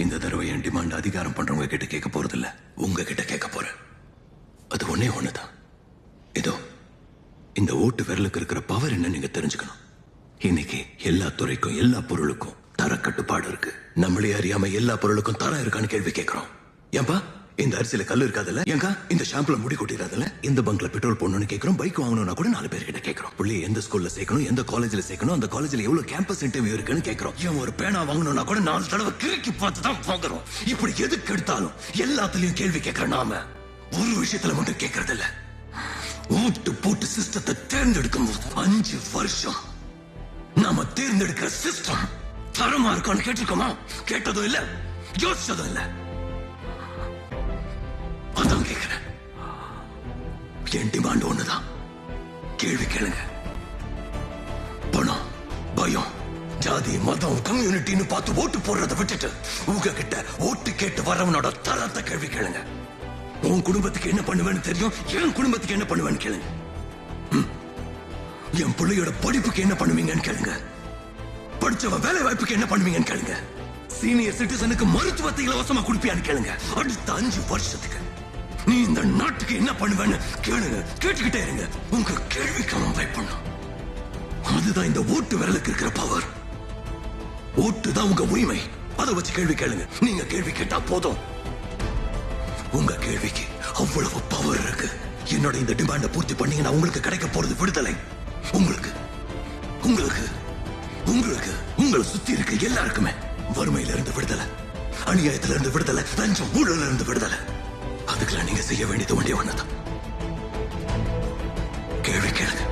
இந்த தடவை என் டிமாண்ட் அதிகாரம் பண்றவங்க கிட்ட கேட்க போறது இல்ல, உங்ககிட்ட கேட்க போறேன். அது ஒன்னே ஒண்ணுதான். இதோ இந்த ஓட்டு விரலுக்கு இருக்கிற பவர் என்ன நீங்க தெரிஞ்சுக்கணும். இன்னைக்கு எல்லா துறைக்கும் எல்லா பொருளுக்கும் தர கட்டுப்பாடு இருக்கு. நம்மளே அறியாம எல்லா பொருளுக்கும் தரம் இருக்கான்னு கேள்வி கேட்கிறோம். ஏன்பா இந்த அரிசியில கல்லு இருக்காதுல்ல, ஏங்கா இந்த ஷாம்புல முடி கொட்டிடாதுல்ல, இந்த பங்க்ல பெட்ரோல் போடணும்னு கேட்கிறோம். பைக் வாங்கணும்னா கூட 4 பேர்கிட்ட கேட்கிறோம். புள்ளைய எந்த ஸ்கூல்ல சேர்க்கணும், எந்த காலேஜ்ல சேர்க்கணும், அந்த காலேஜ்ல எவ்வளவு கேம்பஸ் இன்டர்வியூ இருக்குன்னு கேட்கிறோம். ஏன் ஒரு பேனா வாங்கணும்னா கூட 4 தடவை கிறுக்கி பார்த்து தான் வாங்குறோம். இப்படி எதுக்கு எடுத்தாலும் எல்லாத்துலயும் கேள்வி கேட்கிற நாம ஒரு விஷயத்துல மட்டும் கேட்கறது இல்ல. ஓட்டு போட்டு சிஸ்டத்தை தேர்ந்தெடுக்கும் போது 5 வருஷம் நாம தேர்ந்தெடுக்கிற சிஸ்டம் தரமா இருக்கான்னு கேட்டிருக்கோமா? கேட்டதும் இல்ல, யோசிச்சதும் இல்ல. அதான் கேட்கிறேன். என் டிமாண்ட் ஒண்ணுதான். கேள்வி கேளுங்க. பணம், பயம், ஜாதி, மதம், கம்யூனிட்டின்னு பார்த்து ஓட்டு போடுறதை விட்டுட்டு உங்ககிட்ட ஓட்டு கேட்டு வரவனோட தரத்தை கேள்வி கேளுங்க. உன் குடும்பத்துக்கு என்ன பண்ணுவேன்னு தெரியும், என் குடும்பத்துக்கு என்ன பண்ணுவேன்னு கேளுங்க. என் பிள்ளையோட படிப்புக்கு என்ன பண்ணுவீங்கன்னு கேளுங்க. படிச்சவ வேலை வாய்ப்புக்கு என்ன பண்ணுவீங்கன்னு கேளுங்க. சீனியர் சிட்டிசனுக்கு மருத்துவத்தை இலவசமா கொடுப்பியான்னு கேளுங்க. அடுத்த 5 வருஷத்துக்கு நீ இந்த நாட்டுக்கு என்ன பண்ணுவேன்னு கேளுங்க. கேட்டுக்கிட்டே இருங்க. உங்க கேள்விக்கு அவன் பயப்படணும். அதுதான் இந்த ஓட்டு விரலுக்கு இருக்கிற பவர். ஓட்டு தான் உங்க உரிமை. அதை வச்சு கேள்வி கேளுங்க. நீங்க கேள்வி கேட்டா போதும். உங்க கேள்விக்கு அவ்வளவு பவர் இருக்கு. என்னோட இந்த டிமாண்ட பூர்த்தி பண்ணீங்கன்னா உங்களுக்கு கிடைக்க போறது விடுதலை. உங்களுக்கு உங்களுக்கு உங்களுக்கு உங்களை சுத்தி இருக்க எல்லாருக்குமே வறுமையில இருந்து விடுதலை, அநியாயத்துல இருந்து விடுதலை, லஞ்சம் ஊழல இருந்து விடுதலை. அதுக்கெல்லாம் நீங்க செய்ய வேண்டியது ஒன்றே ஒண்ணுதான். கேள்வி கேளுங்க.